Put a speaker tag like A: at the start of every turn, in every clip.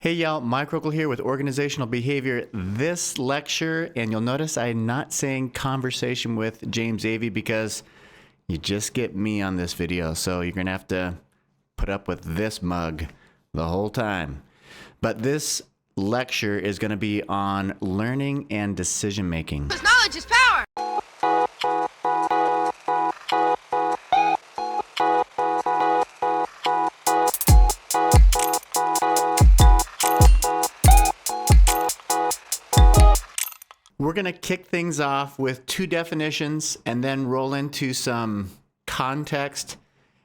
A: Hey y'all, Mike Rokel here with Organizational Behavior. This lecture, and you'll notice I'm not saying conversation with James Avey because you just get me on this video. So you're going to have to put up with this mug the whole time. But this lecture is going to be on learning and decision making.
B: Because knowledge is power.
A: We're going to kick things off with two definitions and then roll into some context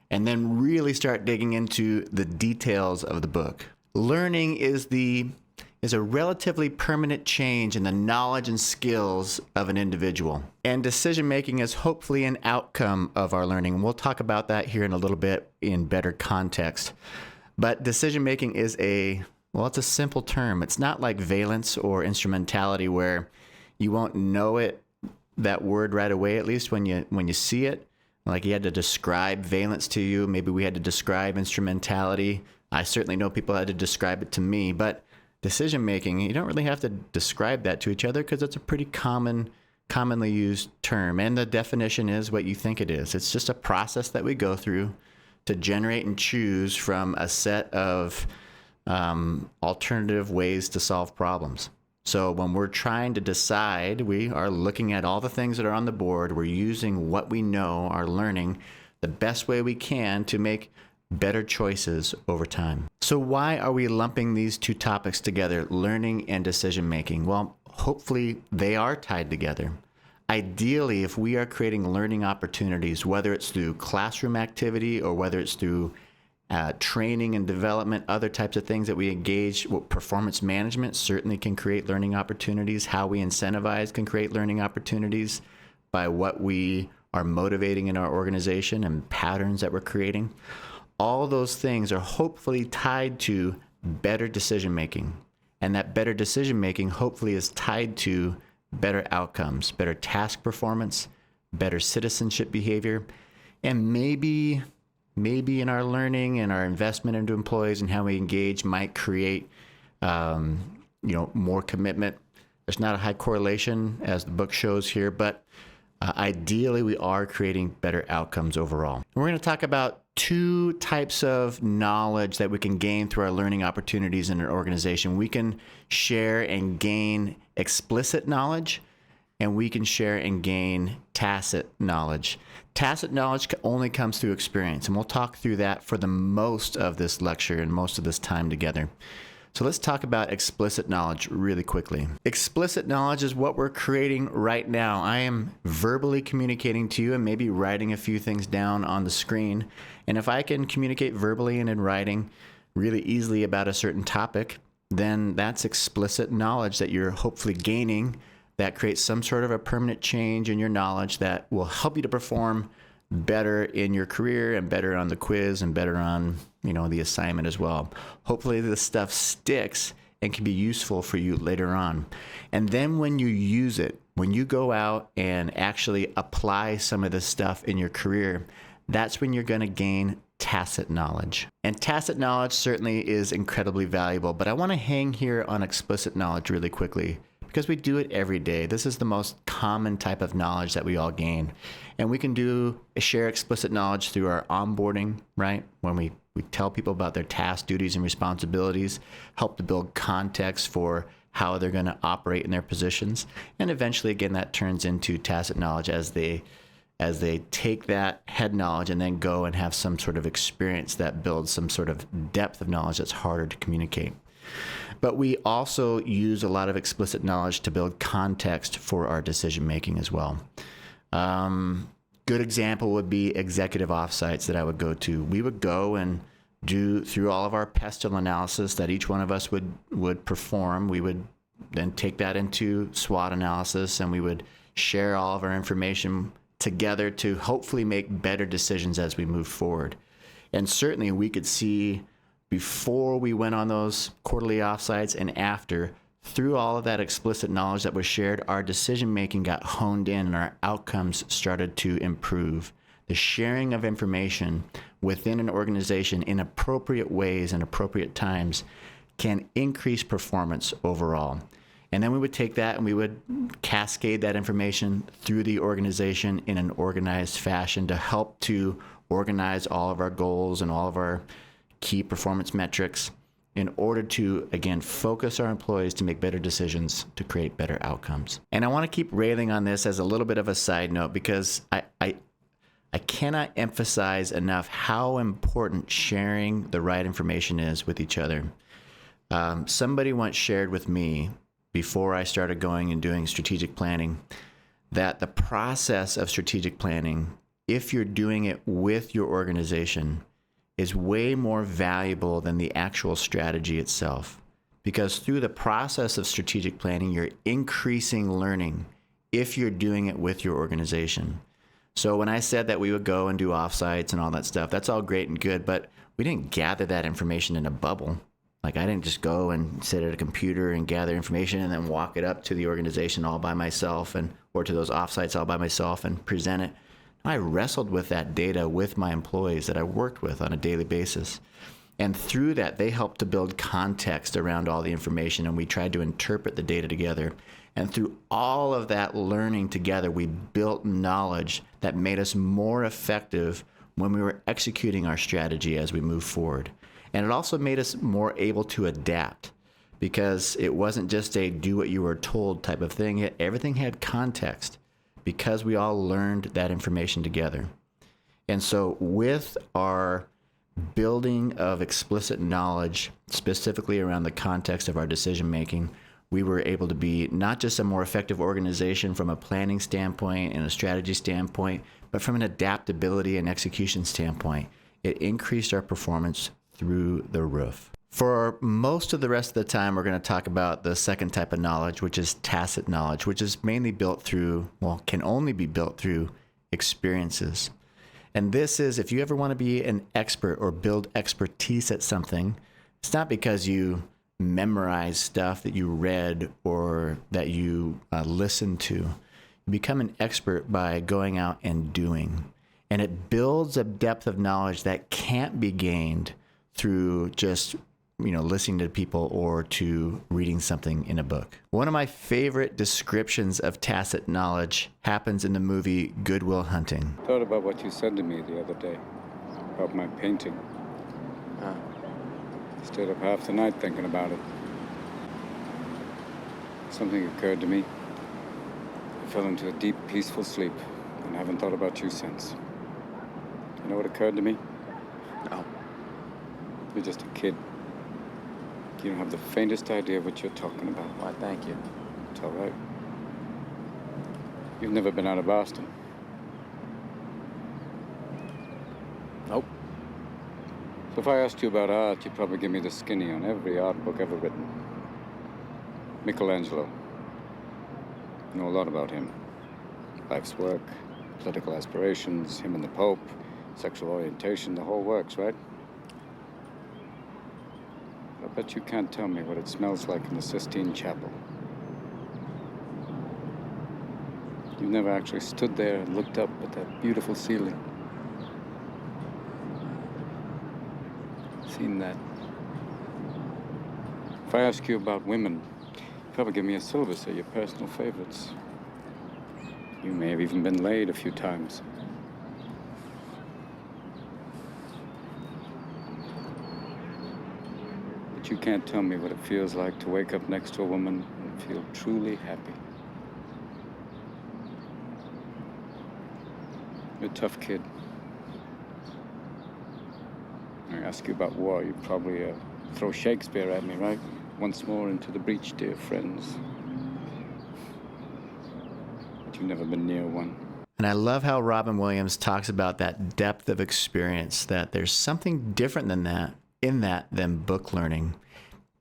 A: and then really start digging into the details of the book. Learning is a relatively permanent change in the knowledge and skills of an individual. And decision making is hopefully an outcome of our learning. We'll talk about that here in a little bit in better context. But decision making is it's a simple term. It's not like valence or instrumentality where you won't know that word right away, at least when you see it. Like you had to describe valence to you. Maybe we had to describe instrumentality. I certainly know people had to describe it to me. But decision making, you don't really have to describe that to each other because it's a pretty commonly used term. And the definition is what you think it is. It's just a process that we go through to generate and choose from a set of alternative ways to solve problems. So when we're trying to decide, we are looking at all the things that are on the board. We're using what we know, our learning, the best way we can to make better choices over time. So why are we lumping these two topics together, learning and decision making? Well, hopefully they are tied together. Ideally, if we are creating learning opportunities, whether it's through classroom activity or whether it's through training and development, other types of things that we engage, performance management certainly can create learning opportunities. How we incentivize can create learning opportunities by what we are motivating in our organization and patterns that we're creating. All those things are hopefully tied to better decision making. And that better decision making hopefully is tied to better outcomes, better task performance, better citizenship behavior, and maybe in our learning and our investment into employees and how we engage might create, more commitment. There's not a high correlation as the book shows here, but ideally we are creating better outcomes overall. And we're going to talk about two types of knowledge that we can gain through our learning opportunities in an organization. We can share and gain explicit knowledge, and we can share and gain tacit knowledge. Tacit knowledge only comes through experience, and we'll talk through that for the most of this lecture and most of this time together. So let's talk about explicit knowledge really quickly. Explicit knowledge is what we're creating right now. I am verbally communicating to you and maybe writing a few things down on the screen. And if I can communicate verbally and in writing really easily about a certain topic, then that's explicit knowledge that you're hopefully gaining that creates some sort of a permanent change in your knowledge that will help you to perform better in your career and better on the quiz and better on, the assignment as well. Hopefully this stuff sticks and can be useful for you later on. And then when you use it, when you go out and actually apply some of this stuff in your career, that's when you're going to gain tacit knowledge. And tacit knowledge certainly is incredibly valuable, but I want to hang here on explicit knowledge really quickly because we do it every day. This is the most common type of knowledge that we all gain. And we can share explicit knowledge through our onboarding, right? When we tell people about their tasks, duties, and responsibilities, help to build context for how they're going to operate in their positions. And eventually, again, that turns into tacit knowledge as they take that head knowledge and then go and have some sort of experience that builds some sort of depth of knowledge that's harder to communicate. But we also use a lot of explicit knowledge to build context for our decision making as well. Good example would be executive offsites that I would go to. We would go and do through all of our PESTEL analysis that each one of us would perform. We would then take that into SWOT analysis and we would share all of our information together to hopefully make better decisions as we move forward. And certainly we could see before we went on those quarterly offsites and after, through all of that explicit knowledge that was shared, our decision making got honed in and our outcomes started to improve. The sharing of information within an organization in appropriate ways and appropriate times can increase performance overall. And then we would take that and we would cascade that information through the organization in an organized fashion to help to organize all of our goals and all of our key performance metrics in order to, again, focus our employees to make better decisions to create better outcomes. And I want to keep railing on this as a little bit of a side note because I cannot emphasize enough how important sharing the right information is with each other. Somebody once shared with me before I started going and doing strategic planning that the process of strategic planning, if you're doing it with your organization, is way more valuable than the actual strategy itself. Because through the process of strategic planning, you're increasing learning if you're doing it with your organization. So when I said that we would go and do offsites and all that stuff, that's all great and good, but we didn't gather that information in a bubble. Like I didn't just go and sit at a computer and gather information and then walk it up to the organization all by myself or to those offsites all by myself and present it. I wrestled with that data with my employees that I worked with on a daily basis. And through that, they helped to build context around all the information, and we tried to interpret the data together. And through all of that learning together, we built knowledge that made us more effective when we were executing our strategy as we moved forward. And it also made us more able to adapt because it wasn't just a do what you were told type of thing. Everything had context because we all learned that information together. And so with our building of explicit knowledge, specifically around the context of our decision making, we were able to be not just a more effective organization from a planning standpoint and a strategy standpoint, but from an adaptability and execution standpoint. It increased our performance through the roof. For most of the rest of the time, we're going to talk about the second type of knowledge, which is tacit knowledge, which is mainly built through, can only be built through experiences. And this is, if you ever want to be an expert or build expertise at something, it's not because you memorize stuff that you read or that you listen to. You become an expert by going out and doing. And it builds a depth of knowledge that can't be gained through just listening to people or to reading something in a book. One of my favorite descriptions of tacit knowledge happens in the movie Good Will Hunting.
B: I thought about what you said to me the other day about my painting. Stayed up half the night thinking about it. Something occurred to me. I fell into a deep, peaceful sleep and haven't thought about you since. You know what occurred to me?
C: No.
B: You're just a kid. You don't have the faintest idea what you're talking about.
C: Why, thank you.
B: It's all right. You've never been out of Boston.
C: Nope.
B: So if I asked you about art, you'd probably give me the skinny on every art book ever written. Michelangelo. I know a lot about him. Life's work, political aspirations, him and the Pope, sexual orientation, the whole works, right? I bet you can't tell me what it smells like in the Sistine Chapel. You've never actually stood there and looked up at that beautiful ceiling. Seen that. If I ask you about women, you'd probably give me a syllabus of your personal favorites. You may have even been laid a few times. But you can't tell me what it feels like to wake up next to a woman and feel truly happy. You're a tough kid. I ask you about war, you'd probably throw Shakespeare at me, right? Once more into the breach, dear friends. But you've never been near one.
A: And I love how Robin Williams talks about that depth of experience, that there's something different than book learning.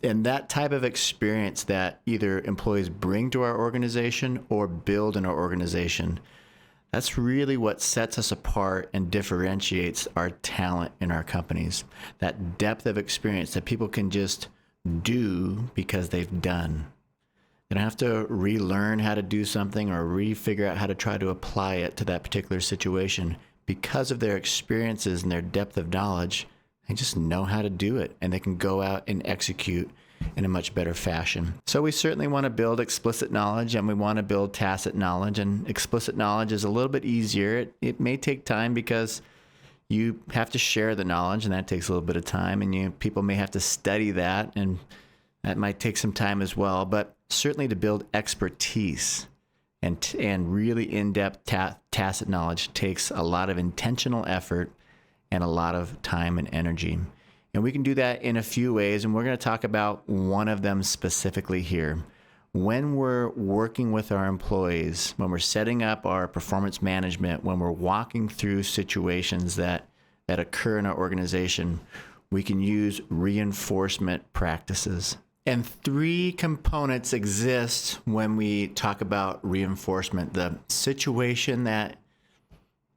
A: And that type of experience that either employees bring to our organization or build in our organization, that's really what sets us apart and differentiates our talent in our companies. That depth of experience that people can just do because they've done. They don't have to relearn how to do something or figure out how to try to apply it to that particular situation. Because of their experiences and their depth of knowledge, They just know how to do it, and they can go out and execute in a much better fashion. So we certainly want to build explicit knowledge, and we want to build tacit knowledge. And explicit knowledge is a little bit easier. It may take time because you have to share the knowledge, and that takes a little bit of time, and people may have to study that, and that might take some time as well. But certainly to build expertise and really in-depth tacit knowledge takes a lot of intentional effort and a lot of time and energy. And we can do that in a few ways, and we're going to talk about one of them specifically here. When we're working with our employees, when we're setting up our performance management, when we're walking through situations that occur in our organization, we can use reinforcement practices. And three components exist when we talk about reinforcement. The situation that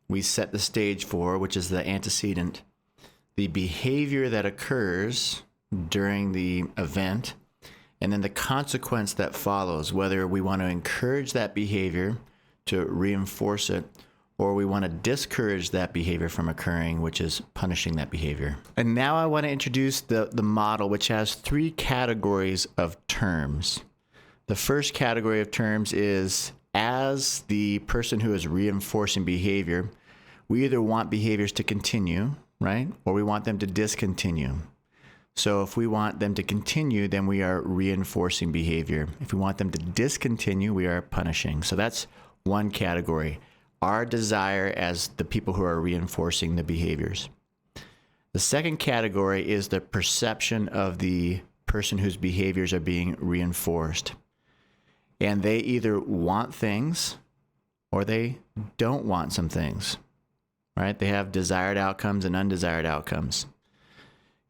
A: we set the stage for, which is the antecedent, the behavior that occurs during the event, and then the consequence that follows, whether we want to encourage that behavior to reinforce it, or we want to discourage that behavior from occurring, which is punishing that behavior. And now I want to introduce the model, which has three categories of terms. The first category of terms is, as the person who is reinforcing behavior, we either want behaviors to continue, right? Or we want them to discontinue. So if we want them to continue, then we are reinforcing behavior. If we want them to discontinue, we are punishing. So that's one category. Our desire as the people who are reinforcing the behaviors. The second category is the perception of the person whose behaviors are being reinforced. And they either want things or they don't want some things, right? They have desired outcomes and undesired outcomes.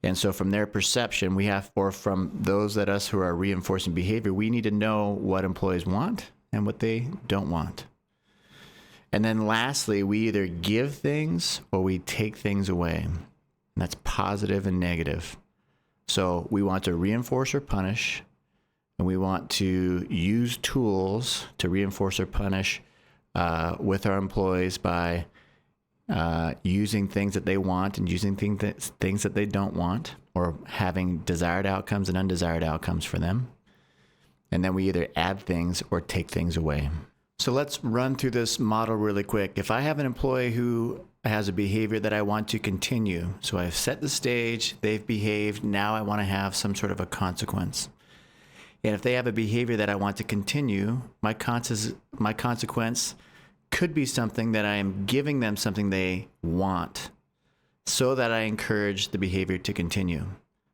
A: And so from their perception, or from those that us who are reinforcing behavior, we need to know what employees want and what they don't want. And then lastly, we either give things or we take things away. And that's positive and negative. So we want to reinforce or punish, and we want to use tools to reinforce or punish with our employees by using things that they want and using things that they don't want, or having desired outcomes and undesired outcomes for them. And then we either add things or take things away. So let's run through this model really quick. If I have an employee who has a behavior that I want to continue, so I've set the stage, they've behaved, now I want to have some sort of a consequence. And if they have a behavior that I want to continue, my consequence could be something that I am giving them something they want so that I encourage the behavior to continue.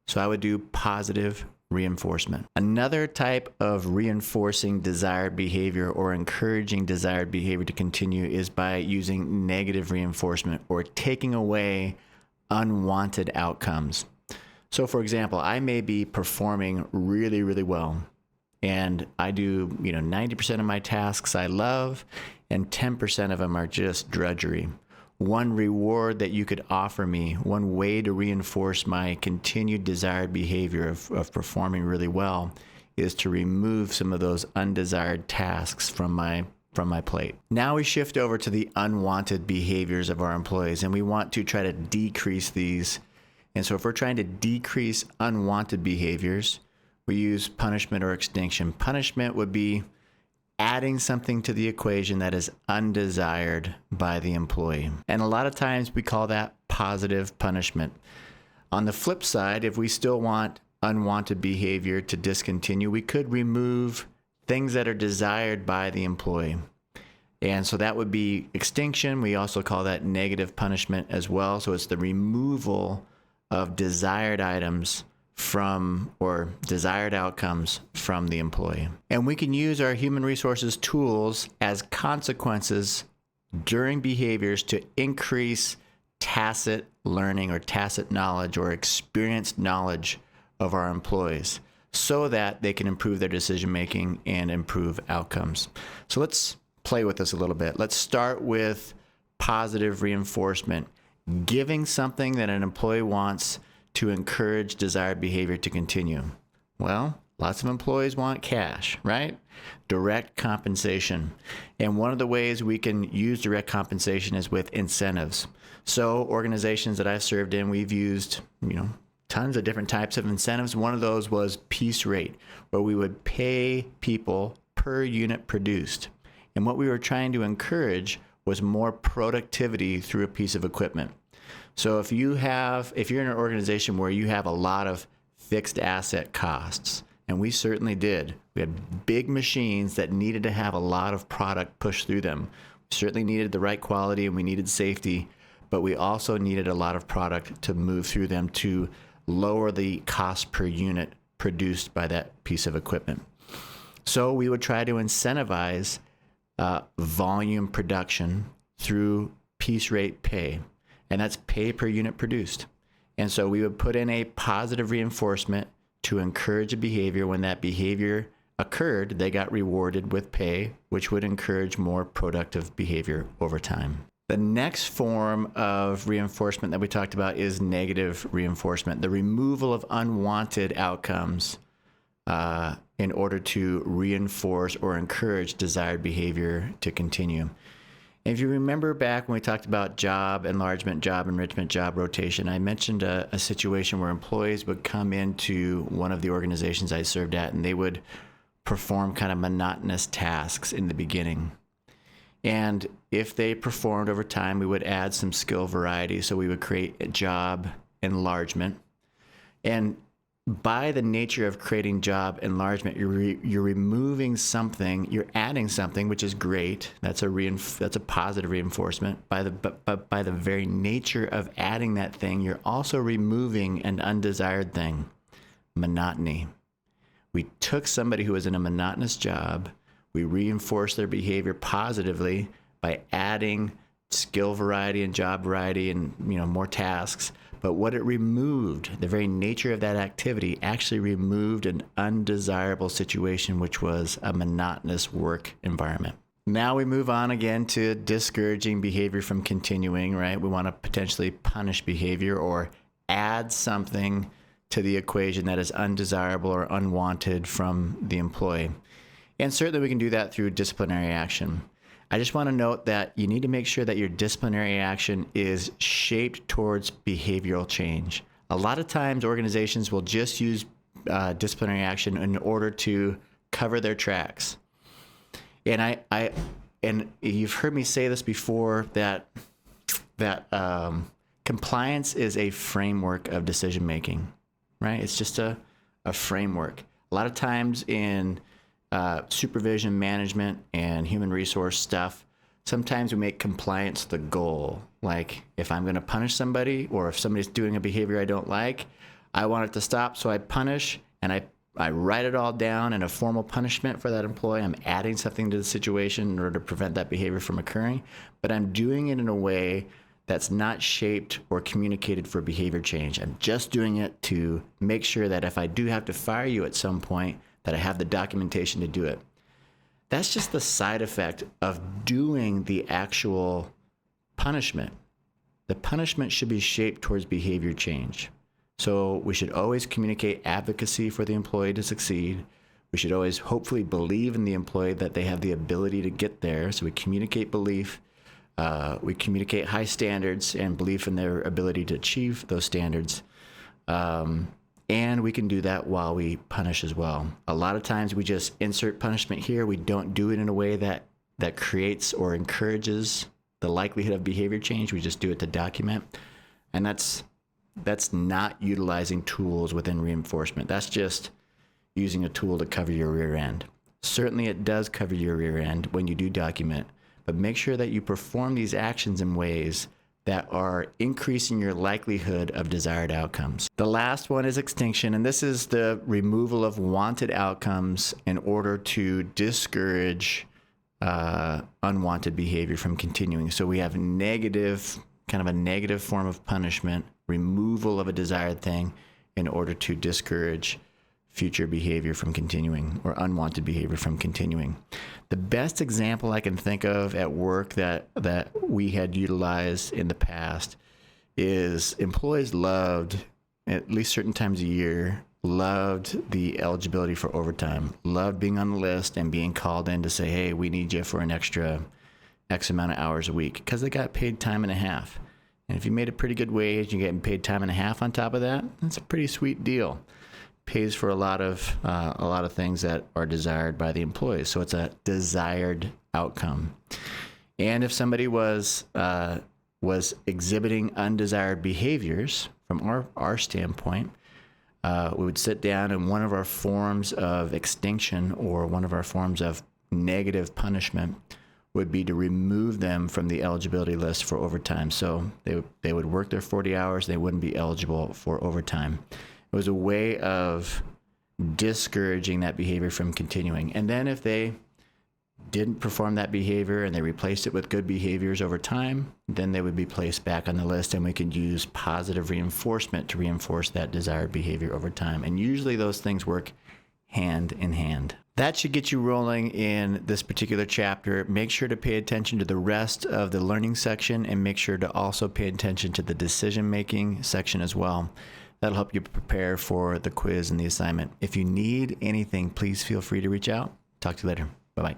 A: So I would do positive reinforcement. Another type of reinforcing desired behavior or encouraging desired behavior to continue is by using negative reinforcement or taking away unwanted outcomes. So for example, I may be performing really, really well, and I do 90% of my tasks I love, and 10% of them are just drudgery. One reward that you could offer me, one way to reinforce my continued desired behavior of performing really well, is to remove some of those undesired tasks from my plate. Now we shift over to the unwanted behaviors of our employees, and we want to try to decrease these. And so if we're trying to decrease unwanted behaviors, we use punishment or extinction. Punishment would be adding something to the equation that is undesired by the employee. And a lot of times we call that positive punishment. On the flip side, if we still want unwanted behavior to discontinue, we could remove things that are desired by the employee. And so that would be extinction. We also call that negative punishment as well. So it's the removal of desired items or desired outcomes from the employee. And we can use our human resources tools as consequences during behaviors to increase tacit learning or tacit knowledge or experienced knowledge of our employees so that they can improve their decision making and improve outcomes. So let's play with this a little bit. Let's start with positive reinforcement, giving something that an employee wants to encourage desired behavior to continue. Well, Lots of employees want cash, right? Direct compensation. And one of the ways we can use direct compensation is with incentives. So organizations that I've served in, we've used, tons of different types of incentives. One of those was piece rate, where we would pay people per unit produced. And what we were trying to encourage was more productivity through a piece of equipment. So if you're in an organization where you have a lot of fixed asset costs, and we certainly did. We had big machines that needed to have a lot of product pushed through them. We certainly needed the right quality and we needed safety, but we also needed a lot of product to move through them to lower the cost per unit produced by that piece of equipment. So we would try to incentivize volume production through piece rate pay, and that's pay per unit produced. And so we would put in a positive reinforcement to encourage a behavior. When that behavior occurred, they got rewarded with pay, which would encourage more productive behavior over time. The next form of reinforcement that we talked about is negative reinforcement, the removal of unwanted outcomes in order to reinforce or encourage desired behavior to continue. If you remember back when we talked about job enlargement, job enrichment, job rotation, I mentioned a situation where employees would come into one of the organizations I served at and they would perform kind of monotonous tasks in the beginning. And if they performed over time, we would add some skill variety. So we would create a job enlargement. And by the nature of creating job enlargement, you're removing something, you're adding something, which is great. That's a positive reinforcement. By the very nature of adding that thing, you're also removing an undesired thing, monotony. We took somebody who was in a monotonous job, we reinforced their behavior positively by adding skill variety and job variety and more tasks. But what it removed, the very nature of that activity, actually removed an undesirable situation, which was a monotonous work environment. Now we move on again to discouraging behavior from continuing, right? We want to potentially punish behavior or add something to the equation that is undesirable or unwanted from the employee. And certainly we can do that through disciplinary action. I just want to note that you need to make sure that your disciplinary action is shaped towards behavioral change. A lot of times organizations will just use disciplinary action in order to cover their tracks. And and you've heard me say this before, that compliance is a framework of decision making, right? It's just a framework. A lot of times in supervision, management, and human resource stuff, sometimes we make compliance the goal. Like if I'm going to punish somebody, or if somebody's doing a behavior I don't like, I want it to stop, so I punish, and I write it all down in a formal punishment for that employee. I'm adding something to the situation in order to prevent that behavior from occurring, but I'm doing it in a way that's not shaped or communicated for behavior change. I'm just doing it to make sure that if I do have to fire you at some point, that I have the documentation to do it. That's just the side effect of doing the actual punishment. The punishment should be shaped towards behavior change. So we should always communicate advocacy for the employee to succeed. We should always hopefully believe in the employee that they have the ability to get there. So we communicate belief. We communicate high standards and belief in their ability to achieve those standards. And we can do that while we punish as well. A lot of times we just insert punishment here. We don't do it in a way that creates or encourages the likelihood of behavior change. We just do it to document. And that's not utilizing tools within reinforcement. That's just using a tool to cover your rear end. Certainly it does cover your rear end when you do document, but make sure that you perform these actions in ways that are increasing your likelihood of desired outcomes. The last one is extinction, and this is the removal of wanted outcomes in order to discourage unwanted behavior from continuing. So we have kind of a negative form of punishment, removal of a desired thing in order to discourage future behavior from continuing, or unwanted behavior from continuing. The best example I can think of at work that we had utilized in the past is employees loved, at least certain times a year, loved the eligibility for overtime, loved being on the list and being called in to say, hey, we need you for an extra X amount of hours a week, because they got paid time and a half. And if you made a pretty good wage, you're getting paid time and a half on top of that. That's a pretty sweet deal. Pays for a lot of things that are desired by the employees. So it's a desired outcome. And if somebody was exhibiting undesired behaviors from our standpoint, we would sit down, and one of our forms of extinction or one of our forms of negative punishment would be to remove them from the eligibility list for overtime. So they would work their 40 hours, they wouldn't be eligible for overtime. It was a way of discouraging that behavior from continuing. And then if they didn't perform that behavior and they replaced it with good behaviors over time, then they would be placed back on the list, and we could use positive reinforcement to reinforce that desired behavior over time. And usually those things work hand in hand. That should get you rolling in this particular chapter. Make sure to pay attention to the rest of the learning section, and make sure to also pay attention to the decision-making section as well. That'll help you prepare for the quiz and the assignment. If you need anything, please feel free to reach out. Talk to you later. Bye-bye.